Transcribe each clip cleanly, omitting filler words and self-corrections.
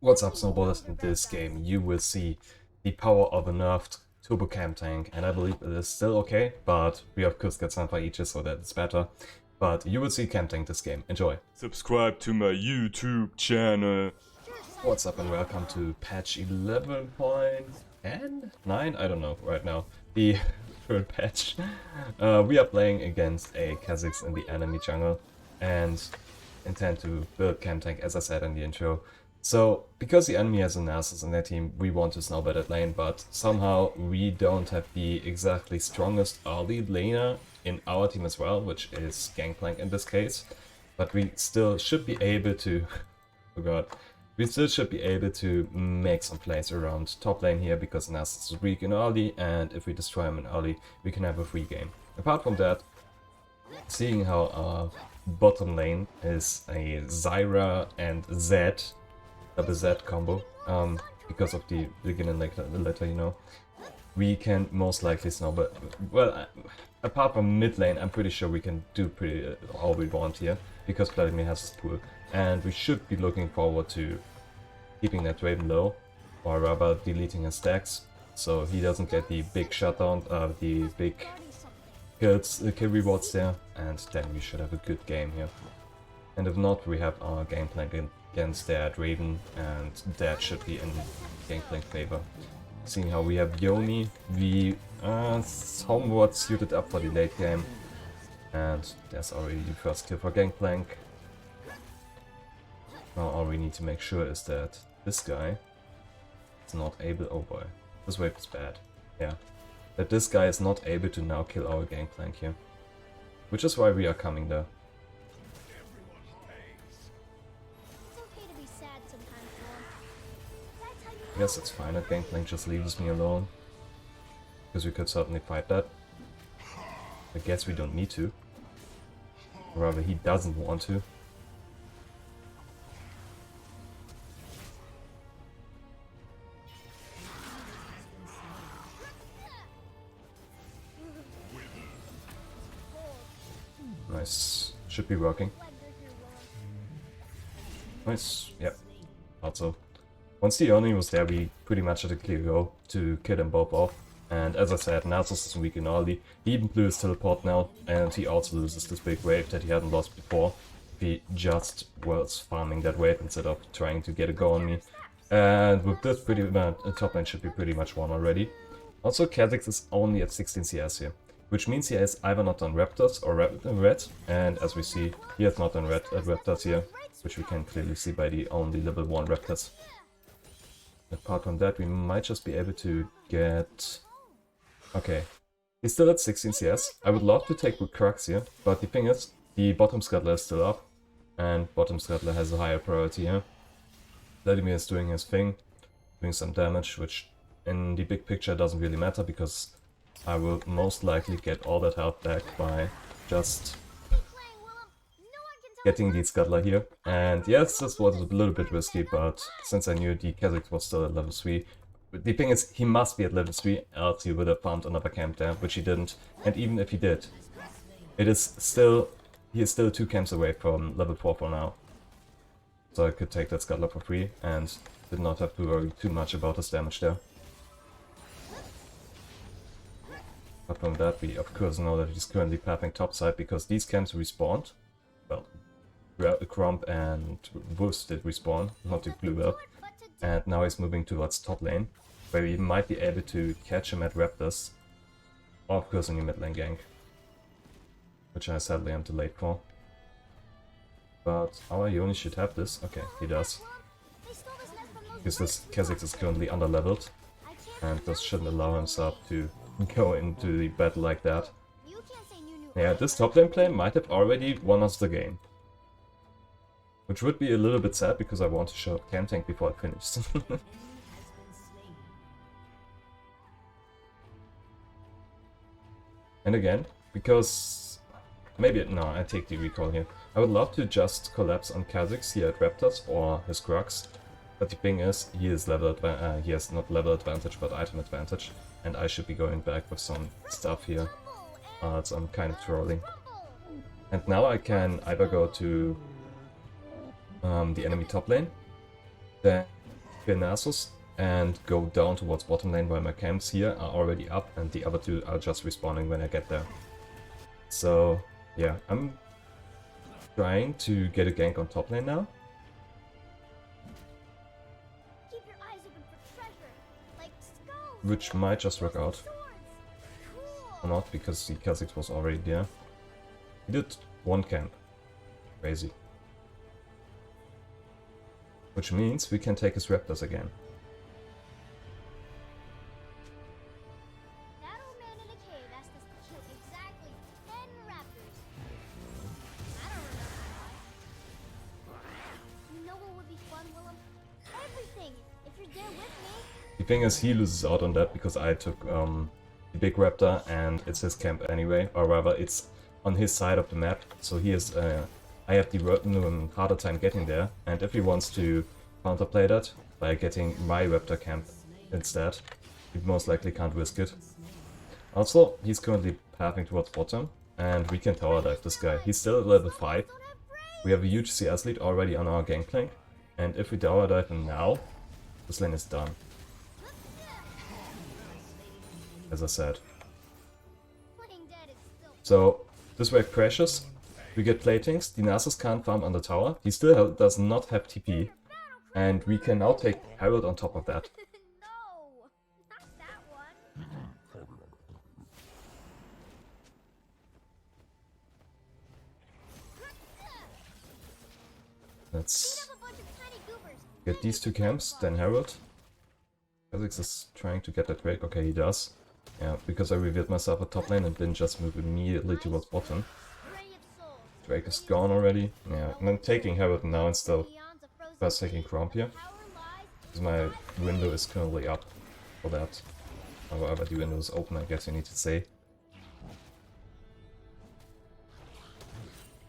What's up, snowballers? In this game you will see the power of a nerfed turbo cam tank, and I believe it is still okay, but we of course get some each, so that it's better. But you will see cam tank this game. Enjoy. Subscribe to my YouTube channel. What's up and welcome to patch 11.10? 9? I don't know right now. The third patch. We are playing against a Kha'Zix in the enemy jungle and intend to build cam tank as I said in the intro. So, because the enemy has a Nasus in their team, we want to snowball that lane, but somehow we don't have the exactly strongest early laner in our team as well, which is Gangplank in this case. But we still should be able to... oh god. We still should be able to make some plays around top lane here, because Nasus is weak in early, and if we destroy him in early, we can have a free game. Apart from that, seeing how our bottom lane is a Zyra and Zed, double Z combo, because of the beginning letter, you know, we can most likely snowball. Well, apart from mid lane, I'm pretty sure we can do pretty all we want here, because Vladimir has his pool, and we should be looking forward to keeping that Raven low, or rather deleting his stacks, so he doesn't get the big shutdown, the big kills, kill rewards there, and then we should have a good game here. And if not, we have our Gangplank against that Raven, and that should be in Gangplank favor. Seeing how we have Yoni, we are somewhat suited up for the late game, and there's already the first kill for Gangplank. Now all we need to make sure is that this guy is not able... oh boy, this wave is bad. Yeah, that this guy is not able to now kill our Gangplank here, which is why we are coming there. I guess it's fine that Gangplank just leaves me alone, because we could certainly fight that. I guess we don't need to. Or rather, he doesn't want to. Nice. Should be working. Nice. Yep. Thought so. Once the Yoni was there, we pretty much had a clear go to kill them both off. And as I said, Nasus is weak in early. He even blew his teleport now, and he also loses this big wave that he hadn't lost before. He just was farming that wave instead of trying to get a go on me. And with this, top lane should be pretty much won already. Also, Kha'Zix is only at 16 CS here, which means he has either not done Raptors or Red, and as we see, he has not done Raptors here, which we can clearly see by the only level 1 Raptors. Apart from that, we might just be able to get... okay, he's still at 16 CS. I would love to take with Crux here, but the thing is, the bottom scuttler is still up, and bottom scuttler has a higher priority here. Vladimir is doing his thing, doing some damage, which in the big picture doesn't really matter, because I will most likely get all that health back by just getting the scuttler here. And yes, this was a little bit risky, but since I knew the Kha'Zix was still at level 3, the thing is, he must be at level 3, else he would have farmed another camp there, which he didn't. And even if he did, he is still 2 camps away from level 4 for now. So I could take that scuttler for free and did not have to worry too much about his damage there. Apart from that, we of course know that he's currently pathing topside, because these camps respawned. Well, Crump and Wolves did respawn, not the blue up. And now he's moving towards top lane, where we might be able to catch him at Raptors. Or of course in the mid lane gank, which I sadly am too late for. But our Yoni should have this. Okay, he does. Because this Kha'Zix is currently under leveled, and this shouldn't allow himself to go into the battle like that. Yeah, this top lane play might have already won us the game. Which would be a little bit sad, because I want to show cam tank before it finishes. And again, because... maybe... no, I take the recall here. I would love to just collapse on Kha'Zix here at Raptors or his Crux. But the thing is, he has not level advantage, but item advantage. And I should be going back with some stuff here. So I'm kind of trolling. And now I can either go to the enemy top lane, then kill Nasus and go down towards bottom lane while my camps here are already up and the other two are just respawning when I get there. So yeah, I'm trying to get a gank on top lane now. Keep your eyes open for treasure, like skulls, Which might just work out. swords. Or Cool. not, because the Kha'Zix was already there. He did one camp. Crazy. Which means we can take his raptors again. That old man in the cave asked us to kill exactly 10 raptors. I don't remember why. You know what would be fun, Willem? Everything, if you're there with me. The thing is, he loses out on that because I took the big raptor and it's his camp anyway, or rather it's on his side of the map, so he is, I have the harder time getting there, and if he wants to counterplay that by getting my raptor camp instead, he most likely can't risk it. Also, he's currently pathing towards bottom, and we can tower dive this guy. He's still at level 5, we have a huge CS lead already on our gangplank, and if we tower dive him now, this lane is done. As I said. Playing dead is still So, this wave crashes, we get platings, the Nasus can't farm on the tower, he still does not have TP, and we can now take Herald on top of that. no, not that one. Let's A bunch of tiny goobers. get these two camps, then Herald. Kha'Zix is trying to get that Drake, okay he does. Yeah, because I revealed myself at top lane and didn't just move immediately towards bottom. Ray of souls. Drake is gone already. Yeah, and I'm taking Herald now instead of Beyond the frozen first taking Cromp here. power lies. Because my window is currently up for that. However, the window is open, I guess you need to say.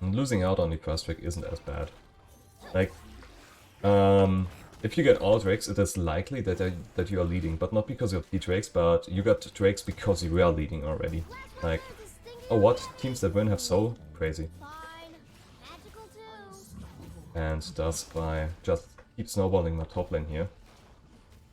And losing out on the first Drake isn't as bad. Like, if you get all Drakes, it is likely that you are leading, but not because of the Drakes, but you got Drakes because you were leading already. Like, oh what? Teams that win have so crazy. Fine. Magical too. And thus by just keep snowballing my top lane here,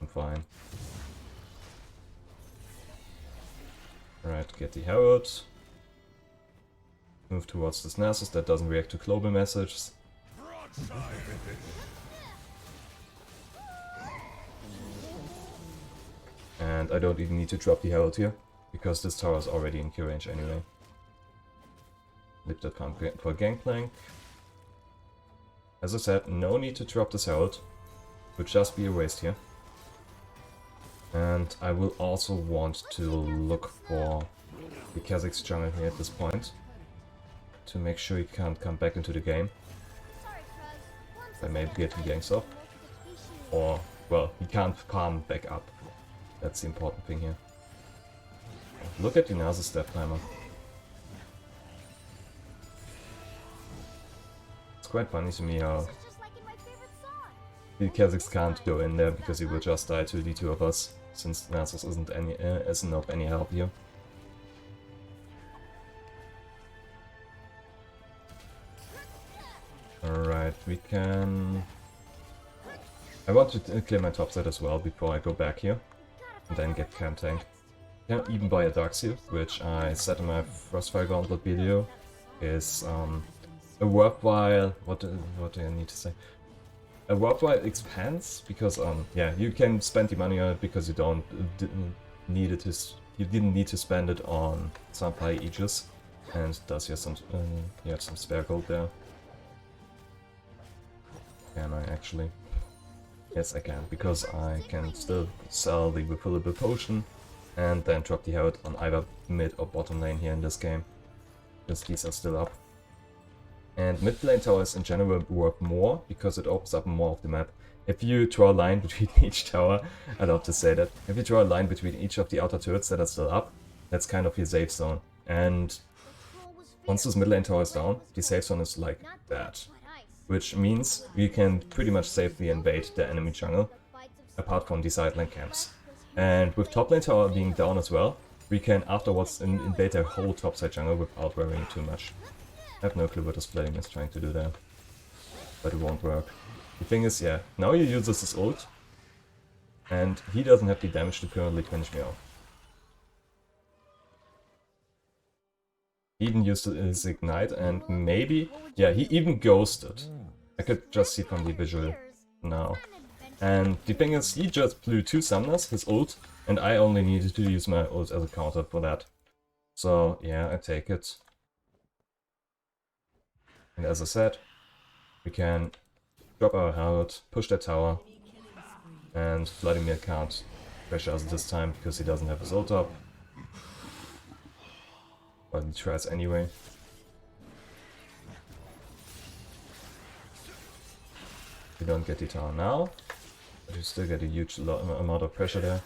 I'm fine. Alright, get the Herald. Move towards this Nasus that doesn't react to global messages. And I don't even need to drop the Herald here, because this tower is already in Q range anyway. Lip that farm for Gangplank. As I said, no need to drop this Herald. Would just be a waste here. And I will also want to look for the Kha'Zix jungle here at this point, to make sure he can't come back into the game. Sorry, Kruz. By maybe getting ganks off. Or, well, he can't farm back up. That's the important thing here. Look at the Nasus step timer. It's quite funny to me how Just like in my favorite song. the Kha'Zix can't go in there because he will just die to the two of us, since Nasus isn't of any help here. Alright, we can... I want to clear my top side as well before I go back here, and then get camp tank. Can even buy a Dark Seal, which I said in my Frostfire Gauntlet video is a worthwhile... what do I need to say? A worthwhile expense, because yeah, you can spend the money on it because you didn't need to spend it on Sunfire Aegis, and thus you have some spare gold there. Can I actually? Yes, I can, because I can still sell the refillable potion and then drop the Herald on either mid or bottom lane here in this game, because these are still up. And mid lane towers in general work more, because it opens up more of the map. If you draw a line between each tower, I love to say that, if you draw a line between each of the outer turrets that are still up, that's kind of your safe zone. And once this mid lane tower is down, the safe zone is like that. Which means we can pretty much safely invade the enemy jungle, apart from the side lane camps. And with top lane tower being down as well, we can afterwards invade their whole topside jungle without worrying too much. I have no clue what this Splitting is trying to do there, but it won't work. The thing is, yeah, now he uses his ult, And he doesn't have the damage to currently finish me off. He even used his ignite and maybe... Yeah, he even ghosted. I could just see from the visual now. And the thing is, he just blew 2 summoners, his ult, and I only needed to use my ult as a counter for that. So yeah, I take it. And as I said, we can drop our herald, push that tower, and Vladimir can't pressure us this time because he doesn't have his ult up. But he tries anyway. We don't get the tower now, but you still get a huge amount of pressure there.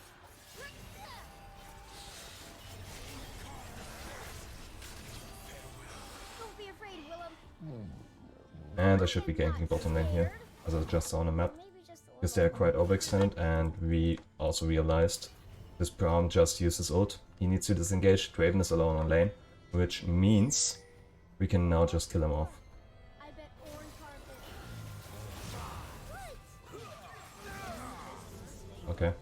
Don't be afraid, Willem. And I should be ganking bottom lane here, as I just saw on the map. Maybe just a Because they are quite overextended, and we also realized this Braum just used his ult. He needs to disengage, Draven is alone on lane, which means we can now just kill him off. I bet orange carpet. Okay.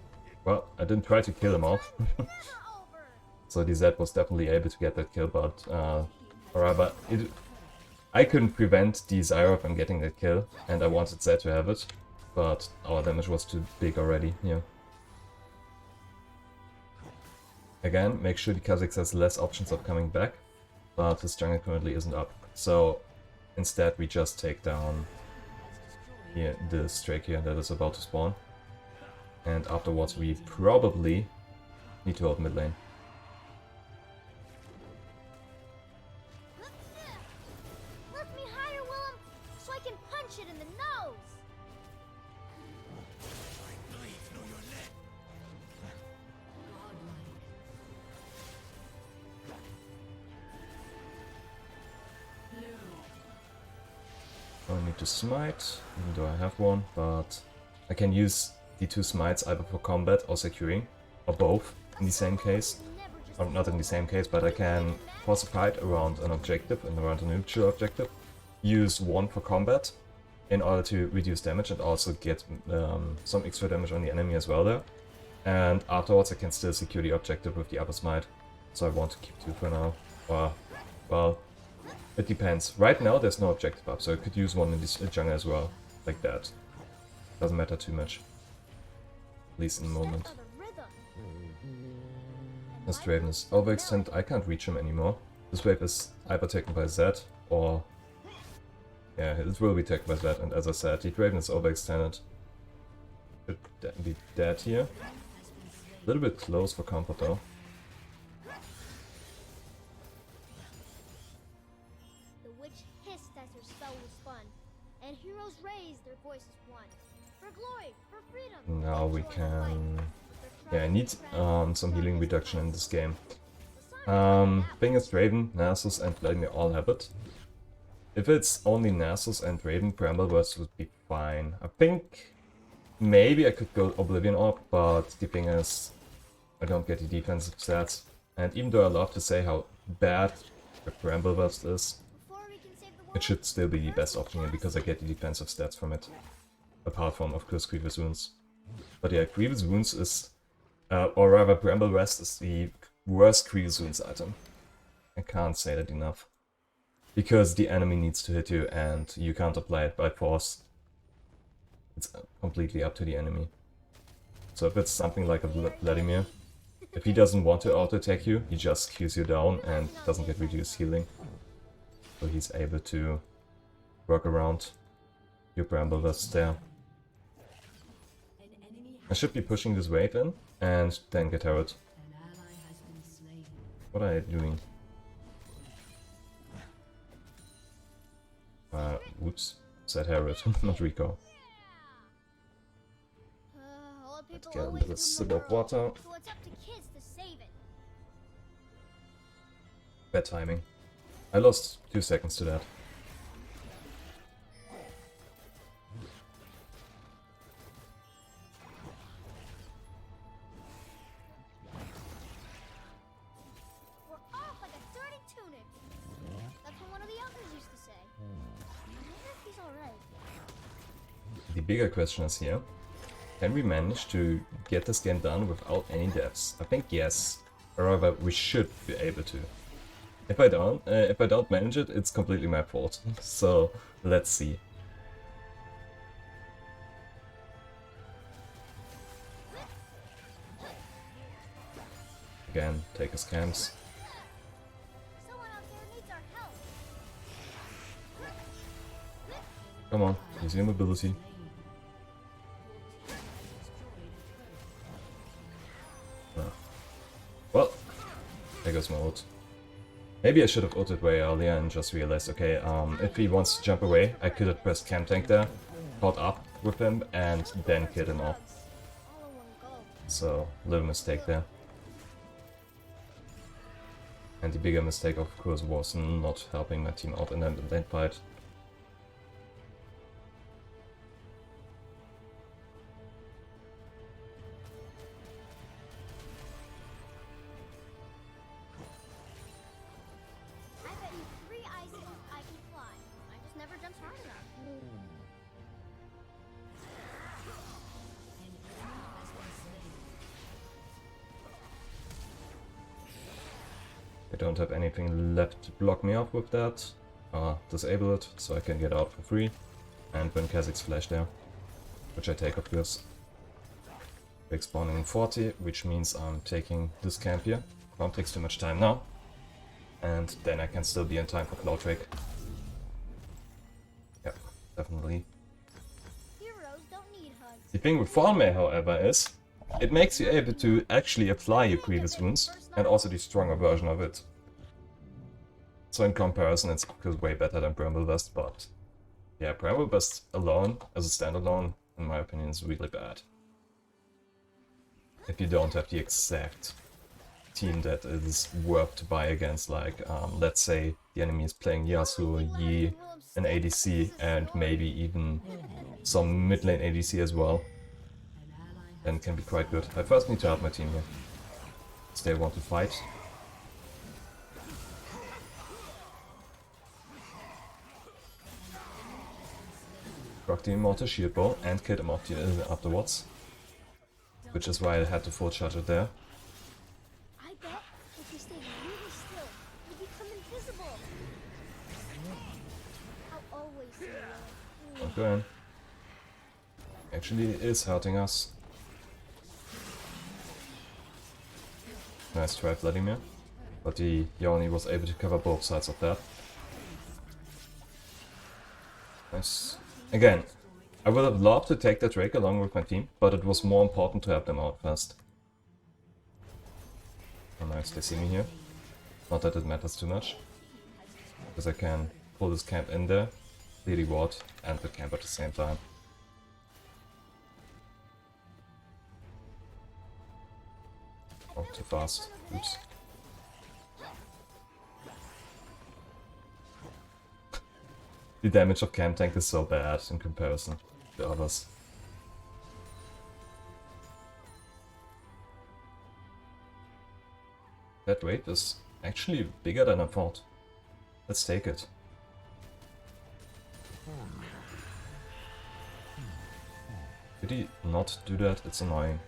Well, I didn't try to kill him off. Never over. So the Zed was definitely able to get that kill, but I couldn't prevent the Zyra from getting that kill, and I wanted Zed to have it, but our damage was too big already, yeah. Again, make sure the Kha'Zix has less options of coming back, but his jungle currently isn't up. So instead we just take down here this Drake here that is about to spawn. And afterwards we probably need to hold mid lane. Lift me higher, Willem, so I can punch it in the nose. I need to smite, even though I have one, but I can use the 2 smites either for combat or securing, or both in the same case. Never just Or not in the same case, but I can force a fight around an objective and around a neutral objective. Use 1 for combat in order to reduce damage and also get some extra damage on the enemy as well there. And afterwards I can still secure the objective with the upper smite. So I want to keep 2 for now. Or, well, it depends. Right now there's no objective up, so I could use 1 in this jungle as well. Like that. Doesn't matter too much. At least in the moment. of the rhythm. This Draven is overextended, I can't reach him anymore. This wave is either taken by Zed or... Yeah, it will be taken by Zed, and as I said, the Draven is overextended. Should be dead here. A little bit close for comfort though. The witch hissed as her spell was spun, and heroes raised their voices won. For glory, for freedom. Now we can... Yeah, I need some healing reduction in this game. Thing is, Draven, Nasus and Vladimir all have it. If it's only Nasus and Draven, Brambleburst would be fine. I think maybe I could go Oblivion Orb, but the thing is, I don't get the defensive stats. And even though I love to say how bad the Brambleburst is, Before we can save the it world, should still be the best option here because I get the defensive stats from it. Apart from, of course, Grievous Wounds. But yeah, Grievous Wounds is, or rather Bramble Rest is the worst Grievous Wounds item. I can't say that enough. Because the enemy needs to hit you and you can't apply it by force. It's completely up to the enemy. So if it's something like a Vladimir, if he doesn't want to auto-attack you, he just Qs you down and doesn't get reduced healing. So he's able to work around your Bramble Rest there. I should be pushing this wave in and then get Herald. What are you doing? Whoops. Said Herald, not Rico. all the Let's people get a always little rule sip the of world, water. so it's up to kids to save it. Bad timing. I lost 2 seconds to that. We're off like a dirty tunic. That's what one of the elders used to say. I wonder if he's alright. The bigger question is here, Can we manage to get this game done without any deaths? I think yes. However, we should be able to. If I don't manage it, it's completely my fault. So let's see. Again, take his camps. Someone out there needs our help. Come on, use your mobility. No. Well, there goes my ult. Maybe I should have ulted way earlier and just realized, okay, if he wants to jump away, I could have pressed camp tank there, caught up with him, and then killed him off. All in one go. So, little mistake there. And the bigger mistake, of course, was not helping my team out in that fight. I bet you 3 icicles I can fly. I just never jumped hard enough. I don't have anything left to block me off with that. Disable it so I can get out for free and win Kha'Zix's flash there, which I take of course. Big spawning in 40, which means I'm taking this camp here. Won't take too much time now, and then I can still be in time for Cloud Drake. Yep, definitely. Heroes don't need hugs. The thing with Falme, however, is it makes you able to actually apply your previous wounds and also the stronger version of it. So in comparison, it's of course way better than Bramble Vest, but yeah, Bramble Vest alone, as a standalone, in my opinion, is really bad. If you don't have the exact team that is worth to buy against, like, let's say the enemy is playing Yasuo, Yi, an ADC, and maybe even some mid lane ADC as well, then can be quite good. I first need to help my team here. They want to fight. Rock the Immortal Shield Bow and killed him off afterwards. Which is why I had to full charge it there. I bet if you stay really still, you become invisible. I'll always see you. Don't go in. Actually, it is hurting us. Nice try, Vladimir. But the Yoni was able to cover both sides of that. Nice. Again, I would have loved to take that Drake along with my team, but it was more important to help them out first. Oh nice, they see me here. Not that it matters too much. Because I can pull this camp in there, clear the ward, and the camp at the same time. Oh, too fast. Oops. The damage of camp tank is so bad in comparison to others. That wave is actually bigger than I thought. Let's take it. Did he not do that? It's annoying.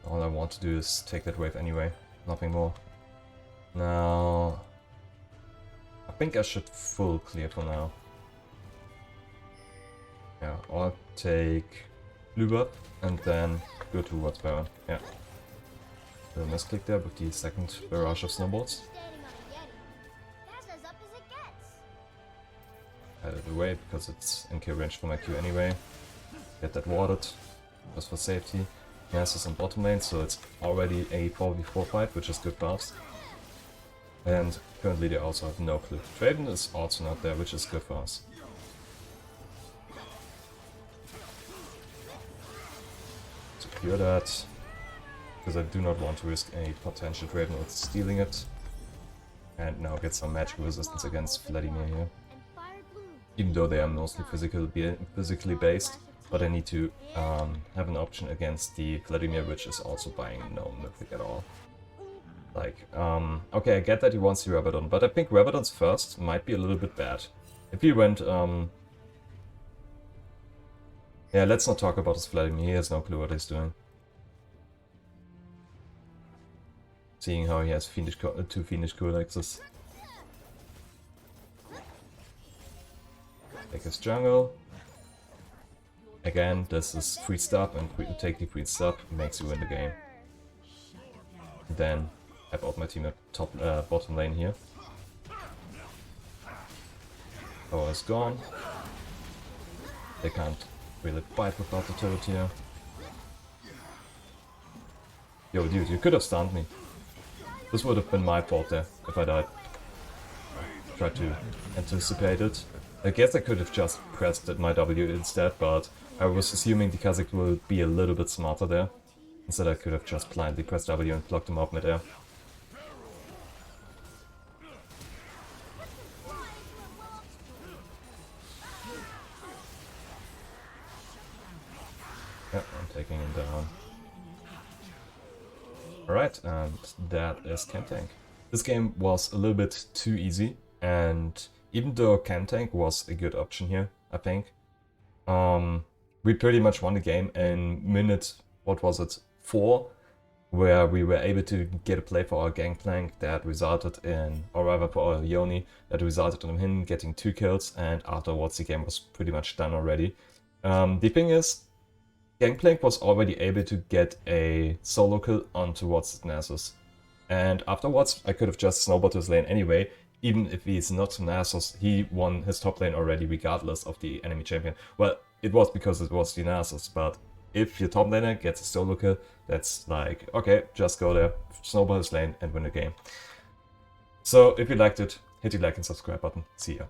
All I want to do is take that wave anyway, nothing more. Now, I think I should full clear for now. Yeah, I'll take blue buff and then go towards Baron. Yeah. A misclick there with the second barrage of snowballs. Standing on a Yeti. That's as up as it gets. Head it away because it's in K range for my Q anyway. Get that warded, just for safety. Ness is on bottom lane, so it's already a 4v4 fight, which is good for us. And currently they also have no clue. Draven is also not there, which is good for us. Secure that, because I do not want to risk any potential Draven with stealing it. And now get some magical resistance against Vladimir here. And fire blue. Even though they are mostly physically based, but I need to have an option against the Vladimir, which is also buying no mythic at all. Like, okay, I get that he wants the Rabadon, but I think Rabadon's first might be a little bit bad. If he went Yeah, let's not talk about his flooding. He has no clue what he's doing. Seeing how he has two Fiendish Kulexes. Take his jungle. Again, this is free stop, and take the free stop makes you win the game. Then help out my team at bottom lane here. Power is gone. They can't really fight without the turret here. Yo, dude, you could have stunned me. This would have been my fault there if I died. Tried to anticipate it. I guess I could have just pressed at my W instead, but I was assuming the Kha'Zix will be a little bit smarter there. Instead I could have just blindly pressed W and blocked him out mid-air. Yep, I'm taking him down. Alright, and that is Camp Tank. This game was a little bit too easy, and even though Camp Tank was a good option here, I think, we pretty much won the game in minute, what was it, 4, where we were able to get a play for our Gangplank that resulted in, or rather for our Yoni, that resulted in him getting 2 kills, and afterwards the game was pretty much done already. The thing is, Gangplank was already able to get a solo kill on towards Nasus. And afterwards, I could have just snowballed his lane anyway. Even if he's not Nasus, he won his top lane already regardless of the enemy champion. Well, it was because it was the Nasus, but if your top laner gets a solo kill, that's like, okay, just go there, snowball his lane and win the game. So if you liked it, hit the like and subscribe button. See ya.